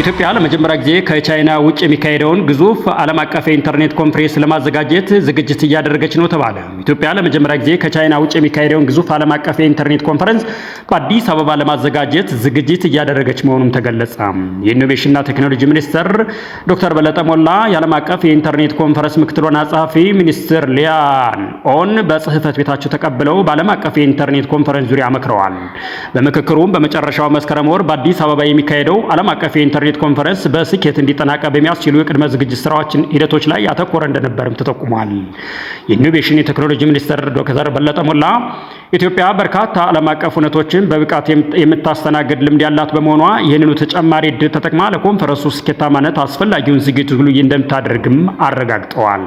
ኢትዮጵያ ለመጀመሪያ ጊዜ ከቻይና ውጭ የሚካሄደውን ግዙፍ ዓለም አቀፍ የኢንተርኔት ኮንፈረንስ ለማዘጋጀት ዝግጅት እያደረገች ነው ተባለ። ኢትዮጵያ ለመጀመሪያ ጊዜ ከቻይና ውጭ የሚካሄደውን ግዙፍ ዓለም አቀፍ የኢንተርኔት ኮንፈረንስ በአዲስ አበባ ለማዘጋጀት ዝግጅት እያደረገች መሆኑም ተገለጸ። የኢኖቬሽንና ቴክኖሎጂ ሚኒስትር ዶክተር በለጠ ሞላ የዓለም አቀፍ የኢንተርኔት ኮንፈረንስ ምክትል ዋና ጸሐፊ ሚኒስትር ሊያን ኦን በጽህፈት ቤታቸው ተቀብለው በዓለም አቀፍ የኢንተርኔት ኮንፈረንስ ዙሪያ መክረዋል። በምክክሩም በመጨረሻው መስከረም ወር በአዲስ አበባ የሚካሄደው ዓለም አቀፍ የኢንተርኔት ኮንፈረንስ በስኬት እንዲጠናቀቅ በሚያስችሉ የቅድመ ዝግጅት ስራዎችን ሂደቶች ላይ ያተኮረ እንደነበርም ተጠቁሟል። የኢኖቬሽን የቴክኖሎጂ ሚኒስትር ዶክተር በለጠ ሞላ ኢትዮጵያ በርካታ ዓለም አቀፍ ሁነቶችን በብቃት የምታስተናግድ ልምድ ያላት በመሆኗ ይህንኑ ተጨማሪ ዕድል ተጠቅማ ለኮንፈረንሱ ስኬታማነት አስፈላጊውን ዝግጅት ሁሉ እንደምታደርግም አረጋግጠዋል።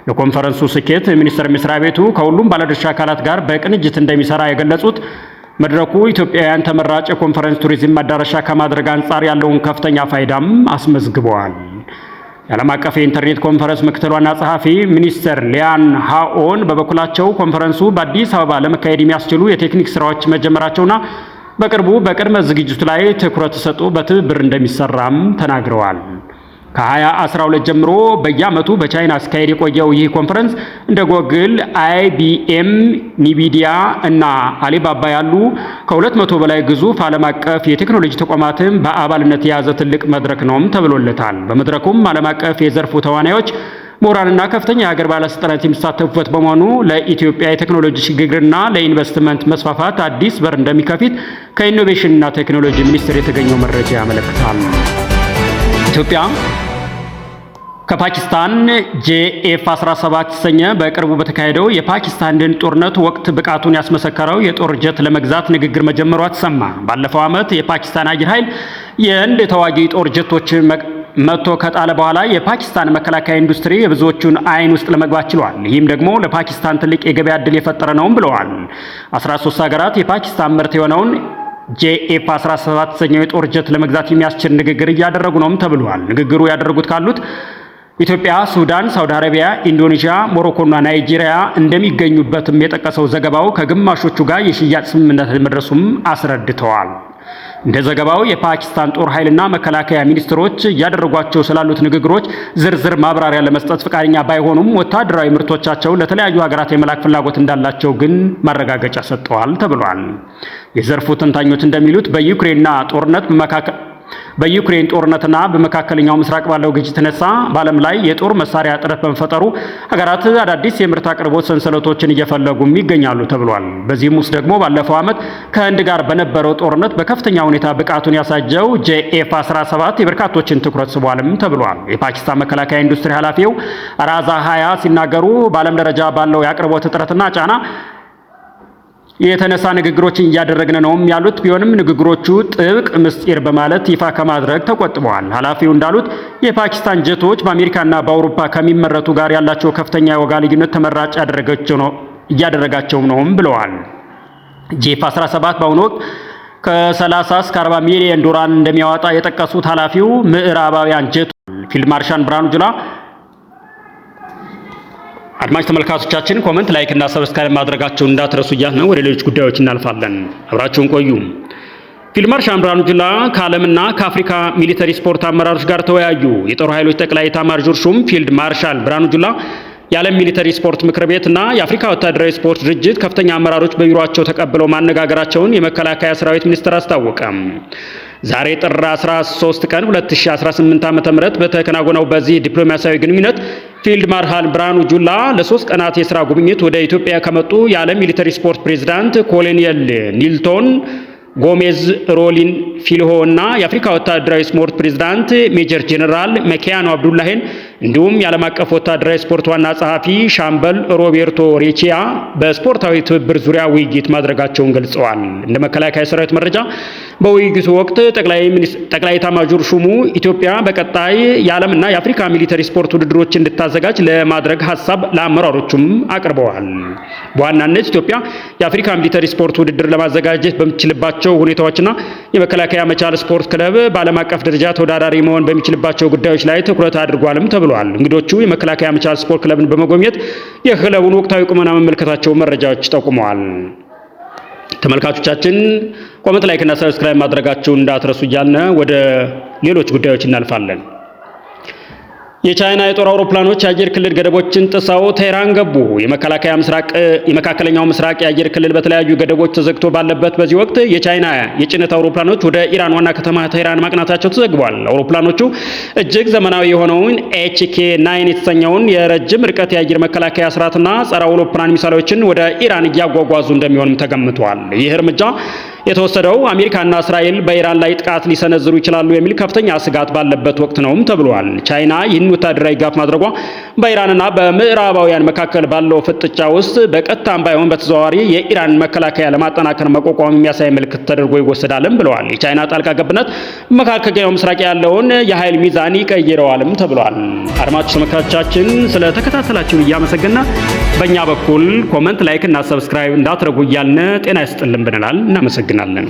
ለኮንፈረንሱ ስኬት ሚኒስቴር መስሪያ ቤቱ ከሁሉም ባለድርሻ አካላት ጋር በቅንጅት እንደሚሰራ የገለጹት መድረኩ ኢትዮጵያውያን ተመራጭ የኮንፈረንስ ቱሪዝም መዳረሻ ከማድረግ አንጻር ያለውን ከፍተኛ ፋይዳም አስመዝግበዋል። የዓለም አቀፍ የኢንተርኔት ኮንፈረንስ ምክትል ዋና ጸሐፊ ሚኒስትር ሊያን ሃኦን በበኩላቸው ኮንፈረንሱ በአዲስ አበባ ለመካሄድ የሚያስችሉ የቴክኒክ ስራዎች መጀመራቸውና በቅርቡ በቅድመ ዝግጅቱ ላይ ትኩረት ተሰጥቶ በትብብር እንደሚሰራም ተናግረዋል። ከ2012 ጀምሮ በየዓመቱ በቻይና ሲካሄድ የቆየው ይህ ኮንፈረንስ እንደ ጎግል፣ አይቢኤም፣ ኒቪዲያ እና አሊባባ ያሉ ከ200 በላይ ግዙፍ ዓለም አቀፍ የቴክኖሎጂ ተቋማትን በአባልነት የያዘ ትልቅ መድረክ ነውም ተብሎለታል። በመድረኩም ዓለም አቀፍ የዘርፉ ተዋናዮች ምሁራንና ከፍተኛ የሀገር ባለስልጣናት የሚሳተፉበት በመሆኑ ለኢትዮጵያ የቴክኖሎጂ ሽግግርና ለኢንቨስትመንት መስፋፋት አዲስ በር እንደሚከፍት ከኢኖቬሽንና ቴክኖሎጂ ሚኒስቴር የተገኘው መረጃ ያመለክታል። ኢትዮጵያ ከፓኪስታን JF-17 የተሰኘ በቅርቡ በተካሄደው የፓኪስታንን ጦርነት ወቅት ብቃቱን ያስመሰከረው የጦር ጀት ለመግዛት ንግግር መጀመሯ ተሰማ። ባለፈው ዓመት የፓኪስታን አየር ኃይል የህንድ ተዋጊ ጦር ጀቶችን መጥቶ ከጣለ በኋላ የፓኪስታን መከላከያ ኢንዱስትሪ የብዙዎቹን አይን ውስጥ ለመግባት ችሏል። ይህም ደግሞ ለፓኪስታን ትልቅ የገበያ ዕድል የፈጠረ ነውም ብለዋል። 13 ሀገራት የፓኪስታን ምርት የሆነውን JF-17 የተሰኘው የጦር ጀት ለመግዛት የሚያስችል ንግግር እያደረጉ ነውም ተብሏል። ንግግሩ ያደረጉት ካሉት ኢትዮጵያ፣ ሱዳን፣ ሳውዲ አረቢያ፣ ኢንዶኔዥያ፣ ሞሮኮና ናይጄሪያ እንደሚገኙበትም የጠቀሰው ዘገባው ከግማሾቹ ጋር የሽያጭ ስምምነት መድረሱም አስረድተዋል። እንደ ዘገባው የፓኪስታን ጦር ኃይልና መከላከያ ሚኒስትሮች እያደረጓቸው ስላሉት ንግግሮች ዝርዝር ማብራሪያ ለመስጠት ፈቃደኛ ባይሆኑም ወታደራዊ ምርቶቻቸው ለተለያዩ ሀገራት የመላክ ፍላጎት እንዳላቸው ግን ማረጋገጫ ሰጥተዋል ተብሏል። የዘርፉ ተንታኞች እንደሚሉት በዩክሬን ጦርነትና በመካከለኛው ምስራቅ ባለው ግጭት የተነሳ በዓለም ላይ የጦር መሳሪያ እጥረት በመፈጠሩ ሀገራት አዳዲስ የምርት አቅርቦት ሰንሰለቶችን እየፈለጉም ይገኛሉ ተብሏል። በዚህም ውስጥ ደግሞ ባለፈው ዓመት ከህንድ ጋር በነበረው ጦርነት በከፍተኛ ሁኔታ ብቃቱን ያሳየው JF-17 የበርካቶችን ትኩረት ስቧልም ተብሏል። የፓኪስታን መከላከያ ኢንዱስትሪ ኃላፊው ራዛ ሃያ ሲናገሩ በዓለም ደረጃ ባለው የአቅርቦት እጥረትና ጫና የተነሳ ንግግሮችን እያደረግን ነውም ያሉት ቢሆንም ንግግሮቹ ጥብቅ ምስጢር በማለት ይፋ ከማድረግ ተቆጥበዋል። ኃላፊው እንዳሉት የፓኪስታን ጀቶች በአሜሪካና በአውሮፓ ከሚመረቱ ጋር ያላቸው ከፍተኛ የዋጋ ልዩነት ተመራጭ እያደረጋቸውም ነውም ብለዋል። JF-17 በአሁኑ ወቅት ከ30 እስከ 40 ሚሊዮን ዶላር እንደሚያወጣ የጠቀሱት ኃላፊው ምዕራባውያን ጀቶች ፊልድ ማርሻል ብርሃኑ ጁላ አድማጭ ተመልካቾቻችን ኮሜንት፣ ላይክ እና ሰብስክራይብ ማድረጋቸውን እንዳትረሱ እያልን ወደ ሌሎች ጉዳዮች እናልፋለን። አብራችሁን ቆዩ። ፊልድ ማርሻል ብርሃኑ ጁላ ከዓለምና ከአፍሪካ ሚሊተሪ ስፖርት አመራሮች ጋር ተወያዩ። የጦር ኃይሎች ጠቅላይ ኤታማዦር ሹም ፊልድ ማርሻል ብርሃኑ ጁላ የዓለም ሚሊተሪ ስፖርት ምክር ቤትና የአፍሪካ ወታደራዊ ስፖርት ድርጅት ከፍተኛ አመራሮች በቢሮአቸው ተቀብለው ማነጋገራቸውን የመከላከያ ሰራዊት ሚኒስቴር አስታወቀ። ዛሬ ጥር 13 ቀን 2018 ዓ.ም በተከናወነው በዚህ ዲፕሎማሲያዊ ግንኙነት ፊልድ ማርሻል ብርሃኑ ጁላ ለ3 ቀናት የሥራ ጉብኝት ወደ ኢትዮጵያ ከመጡ የዓለም ሚሊተሪ ስፖርት ፕሬዝዳንት ኮሎኔል ኒልቶን ጎሜዝ ሮሊን ፊልሆ እና የአፍሪካ ወታደራዊ ስፖርት ፕሬዝዳንት ሜጀር ጄኔራል መኪያኖ አብዱላሂን እንዲሁም የዓለም አቀፍ ወታደራዊ ስፖርት ዋና ጸሐፊ ሻምበል ሮቤርቶ ሬቺያ በስፖርታዊ ትብብር ዙሪያ ውይይት ማድረጋቸውን ገልጸዋል። እንደ መከላከያ ሰራዊት መረጃ በውይይቱ ወቅት ጠቅላይ ኤታማዦር ሹሙ ኢትዮጵያ በቀጣይ የዓለምና የአፍሪካ ሚሊተሪ ስፖርት ውድድሮች እንድታዘጋጅ ለማድረግ ሀሳብ ለአመራሮቹም አቅርበዋል። በዋናነት ኢትዮጵያ የአፍሪካ ሚሊተሪ ስፖርት ውድድር ለማዘጋጀት በምትችልባቸው ሁኔታዎችና የመከላከያ መቻል ስፖርት ክለብ በዓለም አቀፍ ደረጃ ተወዳዳሪ መሆን በሚችልባቸው ጉዳዮች ላይ ትኩረት አድርጓልም ተብሏል። እንግዶቹ የመከላከያ መቻል ስፖርት ክለብን በመጎብኘት የክለቡን ወቅታዊ ቁመና መመልከታቸው መረጃዎች ጠቁመዋል። ተመልካቾቻችን ኮሜንት፣ ላይክ እና ሰብስክራይብ ማድረጋችሁን እንዳትረሱ እያልን ወደ ሌሎች ጉዳዮች እናልፋለን። የቻይና የጦር አውሮፕላኖች የአየር ክልል ገደቦችን ጥሰው ቴህራን ገቡ። የመካከለኛው ምስራቅ የአየር ክልል በተለያዩ ገደቦች ተዘግቶ ባለበት በዚህ ወቅት የቻይና የጭነት አውሮፕላኖች ወደ ኢራን ዋና ከተማ ቴህራን ማቅናታቸው ተዘግቧል። አውሮፕላኖቹ እጅግ ዘመናዊ የሆነውን HK-9 የተሰኘውን የረጅም ርቀት የአየር መከላከያ ስርዓትና ጸረ አውሮፕላን ሚሳይሎችን ወደ ኢራን እያጓጓዙ እንደሚሆንም ተገምቷል። ይህ እርምጃ የተወሰደው አሜሪካና እስራኤል በኢራን ላይ ጥቃት ሊሰነዝሩ ይችላሉ የሚል ከፍተኛ ስጋት ባለበት ወቅት ነውም ተብሏል። ቻይና ይህን ወታደራዊ ጋፍ ማድረጓ በኢራንና በምዕራባውያን መካከል ባለው ፍጥጫ ውስጥ በቀጥታም ባይሆን በተዘዋዋሪ የኢራን መከላከያ ለማጠናከር መቋቋም የሚያሳይ ምልክት ተደርጎ ይወሰዳልም ብለዋል። የቻይና ጣልቃ ገብነት መካከለኛው ምስራቅ ያለውን የኃይል ሚዛን ይቀይረዋልም ተብሏል። አድማጮች ተመልካቾቻችን ስለተከታተላችሁን እያመሰገንና በእኛ በኩል ኮመንት፣ ላይክ እና ሰብስክራይብ እንዳትረጉ እያልን ጤና ይስጥልን ብንላል። እናመሰግናለን።